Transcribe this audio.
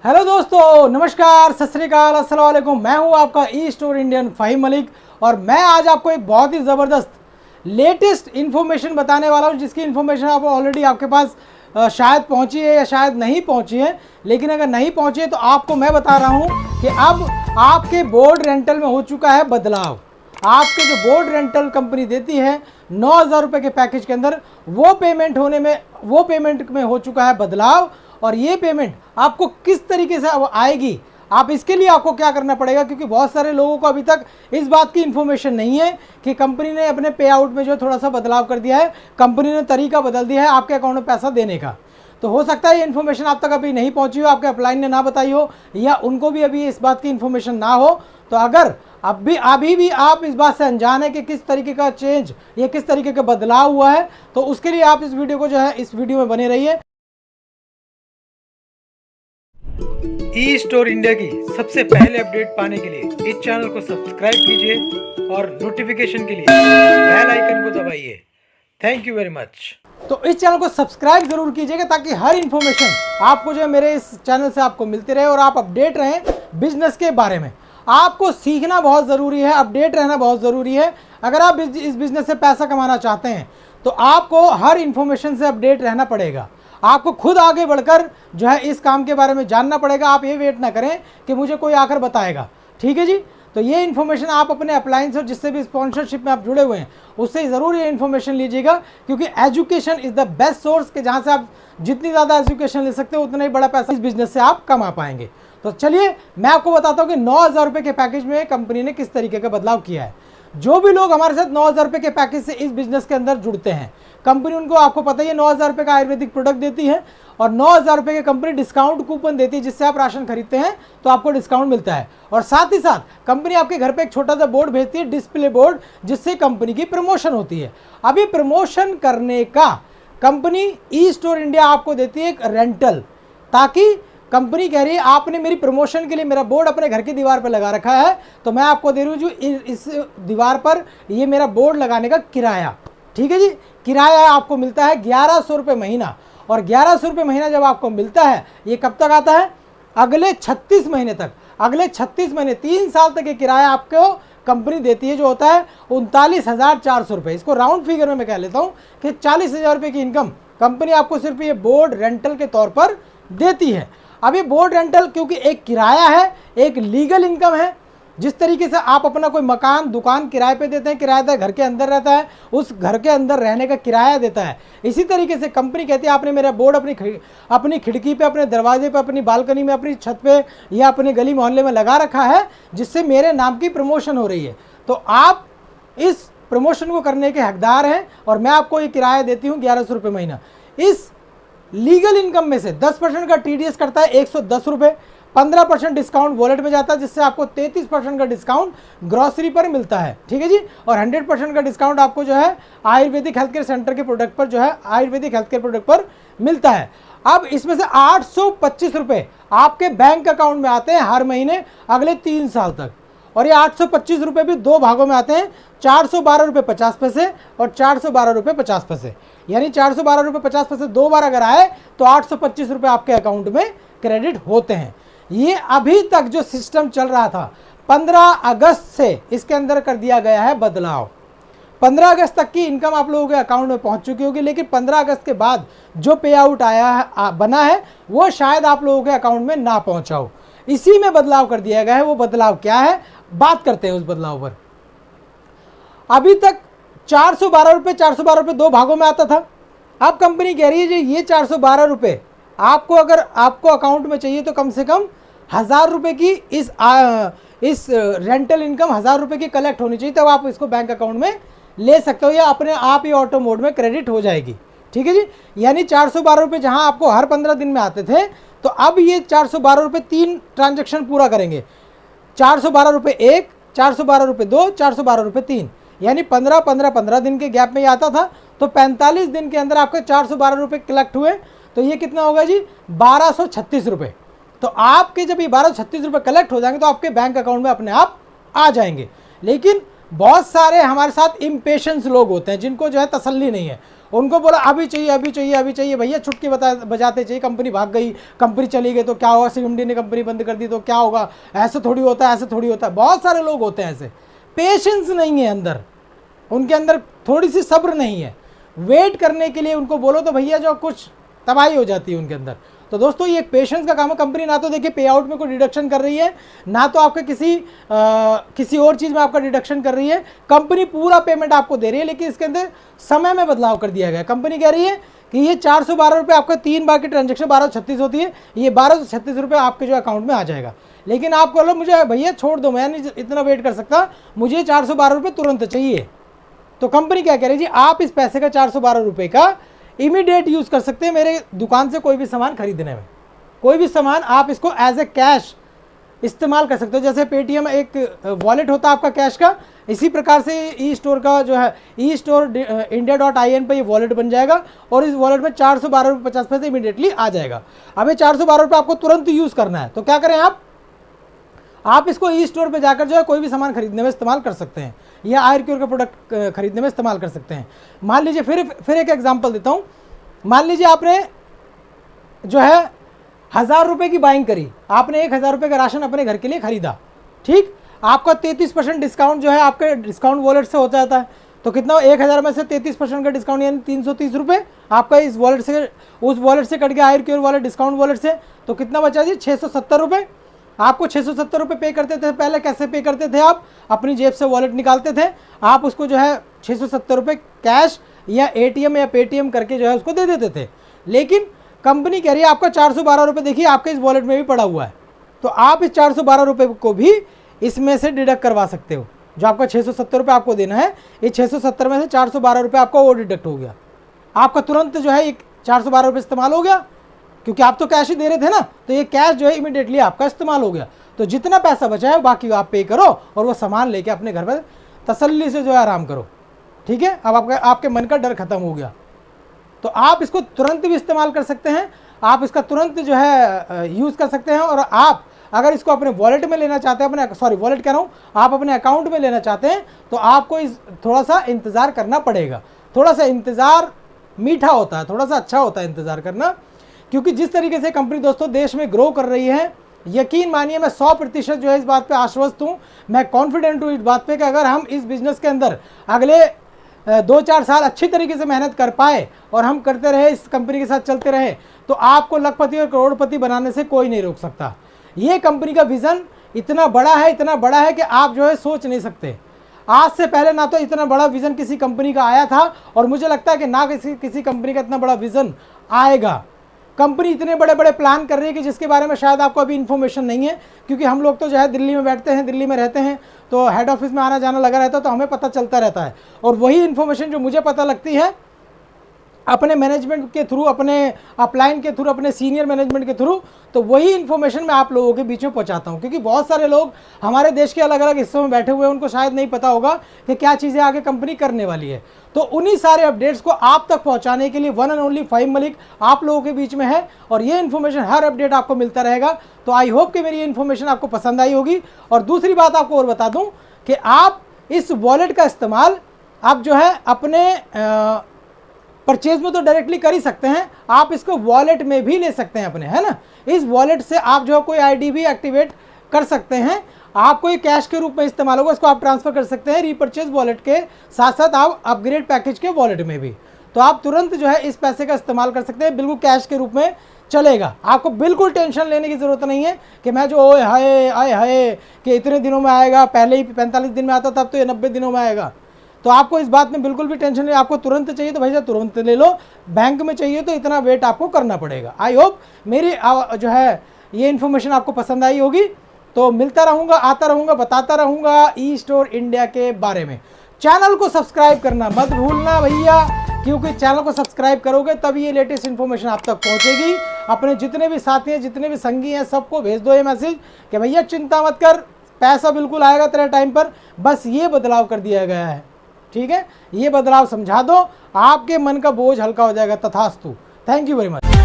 Hello दोस्तों, नमस्कार, सत श्री अकाल, अस्सलाम वालेकुम। मैं हूं आपका E store Indian Faheem Malik और मैं आज आपको एक बहुत ही ज़बरदस्त लेटेस्ट इन्फॉर्मेशन बताने वाला हूं, जिसकी इन्फॉर्मेशन आप ऑलरेडी आपके पास शायद पहुंची है या शायद नहीं पहुंची है। लेकिन अगर नहीं पहुंची है तो आपको मैं बता रहा हूं कि अब आपके बोर्ड रेंटल में हो चुका है बदलाव। आपके जो बोर्ड रेंटल कंपनी देती है 9,000 रुपये के पैकेज के अंदर, वो पेमेंट में हो चुका है बदलाव। और ये पेमेंट आपको किस तरीके से अब आएगी, आप इसके लिए आपको क्या करना पड़ेगा, क्योंकि बहुत सारे लोगों को अभी तक इस बात की इन्फॉर्मेशन नहीं है कि कंपनी ने अपने पे आउट में जो थोड़ा सा बदलाव कर दिया है, कंपनी ने तरीका बदल दिया है आपके अकाउंट में पैसा देने का। तो हो सकता है ये इन्फॉर्मेशन आप तक अभी नहीं पहुंची हो, आपके अपलाइन ने ना बताई हो, या उनको भी अभी इस बात की इन्फॉर्मेशन ना हो। तो अगर अभी भी आप इस बात से अनजान है कि किस तरीके का चेंज या किस तरीके का बदलाव हुआ है, तो उसके लिए आप इस वीडियो को जो है इस वीडियो में बने रहिए। ई स्टोर इंडिया की सबसे पहले अपडेट पाने के लिए इस चैनल को सब्सक्राइब कीजिए और नोटिफिकेशन के लिए बेल आइकन को दबाइए। Thank you very much. तो इस चैनल को सब्सक्राइब जरूर कीजिएगा ताकि हर इंफॉर्मेशन आपको जो है मेरे इस चैनल से आपको मिलती रहे और आप अपडेट रहें बिजनेस के बारे में। आपको सीखना बहुत ज़रूरी है, अपडेट रहना बहुत ज़रूरी है। अगर आप इस बिज़नेस से पैसा कमाना चाहते हैं तो आपको हर इंफॉर्मेशन से अपडेट रहना पड़ेगा। आपको खुद आगे बढ़कर जो है इस काम के बारे में जानना पड़ेगा। आप ये वेट ना करें कि मुझे कोई आकर बताएगा, ठीक है जी। तो ये इन्फॉर्मेशन आप अपने अप्लायंस और जिससे भी स्पॉन्सरशिप में आप जुड़े हुए हैं उससे ज़रूर ये इन्फॉर्मेशन लीजिएगा, क्योंकि education is the best source के जहाँ से आप जितनी ज़्यादा एजुकेशन ले सकते हो उतना ही बड़ा पैसा इस बिज़नेस से आप कमा पाएंगे। तो चलिए मैं आपको बताता हूँ कि 9,000 रुपये के पैकेज में कंपनी ने किस तरीके का बदलाव किया है। जो भी लोग हमारे साथ 9,000 रुपये के पैकेज से इस बिज़नेस के अंदर जुड़ते हैं, कंपनी उनको आपको पता ही है 9,000 रुपये का आयुर्वेदिक प्रोडक्ट देती है और 9,000 रुपये की कंपनी डिस्काउंट कूपन देती है, जिससे आप राशन खरीदते हैं तो आपको डिस्काउंट मिलता है। और साथ ही साथ कंपनी आपके घर पे एक छोटा सा बोर्ड भेजती है, डिस्प्ले बोर्ड, जिससे कंपनी की प्रमोशन होती है। अभी प्रमोशन करने का कंपनी ई स्टोर इंडिया आपको देती है एक रेंटल, ताकि कंपनी कह रही है आपने मेरी प्रमोशन के लिए मेरा बोर्ड अपने घर की दीवार पर लगा रखा है, तो मैं आपको दे रही हूँ जो इस दीवार पर ये मेरा बोर्ड लगाने का किराया, ठीक है जी। किराया आपको मिलता है 1,100 रुपये महीना। और 1,100 रुपये महीना जब आपको मिलता है, ये कब तक आता है? अगले 36 महीने तक। अगले 36 महीने 3 साल तक ये किराया आपको कंपनी देती है, जो होता है 39,400 रुपये। इसको राउंड फिगर में मैं कह लेता हूँ कि 40,000 रुपये की इनकम कंपनी आपको सिर्फ ये बोर्ड रेंटल के तौर पर देती है। अब ये बोर्ड रेंटल क्योंकि एक किराया है, एक लीगल इनकम है। जिस तरीके से आप अपना कोई मकान दुकान किराए पे देते हैं, किराएदार घर के अंदर रहता है, उस घर के अंदर रहने का किराया देता है, इसी तरीके से कंपनी कहती है आपने मेरा बोर्ड अपनी खिड़की पे, अपने दरवाजे पे, अपनी बालकनी में, अपनी छत पे या अपने गली मोहल्ले में लगा रखा है, जिससे मेरे नाम की प्रमोशन हो रही है। तो आप इस प्रमोशन को करने के हकदार हैं और मैं आपको ये किराया देती हूँ 1,100 रुपये महीना। इस लीगल इनकम में से 10% का टीडीएस करता है 110 रुपये, 15% डिस्काउंट वॉलेट में जाता है, जिससे आपको 33% का डिस्काउंट ग्रॉसरी पर मिलता है, ठीक है जी। और 100% का डिस्काउंट आपको जो है आयुर्वेदिक हेल्थ केयर सेंटर के प्रोडक्ट पर जो है आयुर्वेदिक हेल्थ केयर प्रोडक्ट पर मिलता है। अब इसमें से 825 रुपये आपके बैंक अकाउंट में आते हैं हर महीने अगले 3 साल तक। और ये 825 रुपये भी 2 भागों में आते हैं, 412 रुपये 50 पैसे और 412 रुपये 50 पैसे। यानी 412 रुपये 50 पैसे 2 बार अगर आए तो 825 रुपये आपके अकाउंट में क्रेडिट होते हैं। ये अभी तक जो सिस्टम चल रहा था 15 अगस्त से इसके अंदर कर दिया गया है बदलाव। 15 अगस्त तक की इनकम आप लोगों के अकाउंट में पहुंच चुकी होगी, लेकिन 15 अगस्त के बाद जो पे आउट बना है वो शायद आप लोगों के अकाउंट में ना पहुंचा हो। इसी में बदलाव कर दिया गया है। वो बदलाव क्या है, बात करते हैं उस बदलाव पर। अभी तक 412 रुपये 2 भागों में आता था। अब कंपनी कह रही है जी ये 412 रुपये आपको अगर आपको अकाउंट में चाहिए तो कम से कम 1,000 रुपये की इस रेंटल इनकम 1,000 रुपये की कलेक्ट होनी चाहिए, तब आप इसको बैंक अकाउंट में ले सकते हो या अपने आप ही ऑटो मोड में क्रेडिट हो जाएगी, ठीक है जी। यानी 412 रुपये जहाँ आपको हर 15 दिन में आते थे, तो अब ये 412 रुपये 3 ट्रांजेक्शन पूरा करेंगे। 412 रुपये 1, 412 रुपये 2, 412 रुपये 3, यानी 15 दिन के गैप में ये आता था। तो 45 दिन के अंदर आपके 412 रुपये कलेक्ट हुए, तो ये कितना होगा जी 1,236 रुपये। तो आपके जब ये 1,236 रुपये कलेक्ट हो जाएंगे तो आपके बैंक अकाउंट में अपने आप आ जाएंगे। लेकिन बहुत सारे हमारे साथ इम्पेशेंस लोग होते हैं जिनको जो है तसल्ली नहीं है, उनको बोला अभी चाहिए अभी चाहिए अभी चाहिए, भैया छुटकी बजाते चाहिए, कंपनी भाग गई, कंपनी चली गई तो क्या होगा, सीएमडी ने कंपनी बंद कर दी तो क्या होगा, ऐसे थोड़ी होता है, ऐसे थोड़ी होता है। बहुत सारे लोग होते हैं ऐसे, पेशेंस नहीं है अंदर, उनके अंदर थोड़ी सी सब्र नहीं है, वेट करने के लिए उनको बोलो तो भैया जो कुछ तबाही हो जाती है उनके अंदर। तो दोस्तों ये एक पेशेंस का काम है। कंपनी ना तो देखिए पे आउट में कोई डिडक्शन कर रही है, ना तो आपके किसी और चीज़ में आपका डिडक्शन कर रही है। कंपनी पूरा पेमेंट आपको दे रही है, लेकिन इसके अंदर समय में बदलाव कर दिया गया। कंपनी कह रही है कि ये 412 रुपये आपका 3 बार की ट्रांजेक्शन 1236 होती है, ये 1236 रुपये आपके जो अकाउंट में आ जाएगा। लेकिन आप बोलो मुझे भैया छोड़ दो, मैं नहीं इतना वेट कर सकता, मुझे 412 रुपये तुरंत चाहिए। तो कंपनी क्या कह रही है जी, आप इस पैसे का 412 रुपये का इमीडिएट यूज़ कर सकते हैं मेरे दुकान से कोई भी सामान खरीदने में। कोई भी सामान आप इसको एज ए कैश इस्तेमाल कर सकते हो। जैसे पेटीएम एक वॉलेट होता है आपका कैश का, इसी प्रकार से ई स्टोर का जो है eStoreIndia.in पे ये वॉलेट बन जाएगा और इस वॉलेट में 412 रुपये 50 पैसे इमीडिएटली आ जाएगा। अब ये 412 रुपये आपको तुरंत यूज़ करना है तो क्या करें आप इसको ई स्टोर पर जाकर जो है कोई भी सामान खरीदने में इस्तेमाल कर सकते हैं, या आयुर्क्योर का प्रोडक्ट खरीदने में इस्तेमाल कर सकते हैं। मान लीजिए फिर एक एग्जांपल देता हूँ। मान लीजिए आपने जो है 1000 रुपये की बाइंग करी, आपने 1000 रुपये का राशन अपने घर के लिए खरीदा, ठीक, आपका 33% डिस्काउंट जो है आपके डिस्काउंट वॉलेट से हो जाता है। तो कितना, 1000 में से 33% का डिस्काउंट यानी 330 रुपये आपका इस वॉलेट से, उस वॉलेट से कट गया आयुर्क्योर वॉलेट डिस्काउंट वॉलेट से। तो कितना बचा जी, 670 रुपये। आपको 670 रुपये पे करते थे। पहले कैसे पे करते थे, आप अपनी जेब से वॉलेट निकालते थे, आप उसको जो है 670 रुपये कैश या एटीएम या पेटीएम करके जो है उसको दे देते थे। लेकिन कंपनी कह रही है आपका 412 रुपये देखिए आपके इस वॉलेट में भी पड़ा हुआ है, तो आप इस 412 रुपये को भी इसमें से डिडक्ट करवा सकते हो। जो आपका 670 रुपये आपको देना है, ये 670 में से 412 रुपये आपका वो डिडक्ट हो गया, आपका तुरंत जो है ये 412 रुपये इस्तेमाल हो गया, क्योंकि आप तो कैश ही दे रहे थे ना, तो ये कैश जो है इमीडिएटली आपका इस्तेमाल हो गया। तो जितना पैसा बचा है बाकी आप पे करो और वो सामान लेके अपने घर पर तसल्ली से जो है आराम करो, ठीक है। अब आपके मन का डर खत्म हो गया। तो आप इसको तुरंत भी इस्तेमाल कर सकते हैं, आप इसका तुरंत जो है यूज़ कर सकते हैं। और आप अगर इसको अपने वॉलेट में लेना चाहते हैं, वॉलेट कह रहा हूँ, आप अपने अकाउंट में लेना चाहते हैं, तो आपको थोड़ा सा इंतज़ार करना पड़ेगा। थोड़ा सा इंतज़ार मीठा होता है, थोड़ा सा अच्छा होता है इंतज़ार करना, क्योंकि जिस तरीके से कंपनी दोस्तों देश में ग्रो कर रही है, यकीन मानिए मैं 100% जो है इस बात पे आश्वस्त हूँ, मैं कॉन्फिडेंट हूँ इस बात पे कि अगर हम इस बिज़नेस के अंदर अगले 2-4 साल अच्छी तरीके से मेहनत कर पाए और हम करते रहे, इस कंपनी के साथ चलते रहे, तो आपको लखपति और करोड़पति बनाने से कोई नहीं रोक सकता। ये कंपनी का विज़न इतना बड़ा है कि आप जो है सोच नहीं सकते। आज से पहले ना तो इतना बड़ा विज़न किसी कंपनी का आया था, और मुझे लगता है कि ना किसी कंपनी का इतना बड़ा विज़न आएगा। कंपनी इतने बड़े बड़े प्लान कर रही है कि जिसके बारे में शायद आपको अभी इन्फॉर्मेशन नहीं है, क्योंकि हम लोग तो जो है दिल्ली में बैठते हैं, दिल्ली में रहते हैं, तो हेड ऑफिस में आना जाना लगा रहता है, तो हमें पता चलता रहता है। और वही इन्फॉर्मेशन जो मुझे पता लगती है अपने मैनेजमेंट के थ्रू, अपने अपलाइन के थ्रू, अपने सीनियर मैनेजमेंट के थ्रू, तो वही इन्फॉर्मेशन मैं आप लोगों के बीच में पहुंचाता हूं। क्योंकि बहुत सारे लोग हमारे देश के अलग अलग हिस्सों में बैठे हुए हैं, उनको शायद नहीं पता होगा कि क्या चीज़ें आगे कंपनी करने वाली है। तो उन्हीं सारे अपडेट्स को आप तक पहुंचाने के लिए वन एंड ओनली फाइम मलिक आप लोगों के बीच में है, और ये इन्फॉर्मेशन हर अपडेट आपको मिलता रहेगा। तो आई होप कि मेरी ये इन्फॉर्मेशन आपको पसंद आई होगी। और दूसरी बात आपको और बता दूँ कि आप इस वॉलेट का इस्तेमाल आप जो है अपने परचेज में तो डायरेक्टली कर ही सकते हैं, आप इसको वॉलेट में भी ले सकते हैं अपने, है ना। इस वॉलेट से आप जो कोई आईडी भी एक्टिवेट कर सकते हैं, आपको ये कैश के रूप में इस्तेमाल होगा, इसको आप ट्रांसफर कर सकते हैं रीपरचेज वॉलेट के साथ साथ आप अपग्रेड पैकेज के वॉलेट में भी। तो आप तुरंत जो है इस पैसे का इस्तेमाल कर सकते हैं, बिल्कुल कैश के रूप में चलेगा। आपको बिल्कुल टेंशन लेने की ज़रूरत नहीं है कि मैं जो ओए हाय कि इतने दिनों में आएगा, पहले ही 45 दिन में आता था, अब तो ये 90 दिनों में आएगा। तो आपको इस बात में बिल्कुल भी टेंशन नहीं, आपको तुरंत चाहिए तो भैया तुरंत ले लो, बैंक में चाहिए तो इतना वेट आपको करना पड़ेगा। आई होप मेरी जो है ये इन्फॉर्मेशन आपको पसंद आई होगी। तो मिलता रहूँगा, आता रहूँगा, बताता रहूँगा ई स्टोर इंडिया के बारे में। चैनल को सब्सक्राइब करना मत भूलना भैया, क्योंकि चैनल को सब्सक्राइब करोगे तब ये लेटेस्ट इन्फॉर्मेशन आप तक पहुँचेगी। अपने जितने भी साथी हैं, जितने भी संगी हैं, सबको भेज दो ये मैसेज कि भैया चिंता मत कर, पैसा बिल्कुल आएगा तेरे टाइम पर, बस ये बदलाव कर दिया गया है, ठीक है। ये बदलाव समझा दो, आपके मन का बोझ हल्का हो जाएगा। तथास्तु। Thank you very much.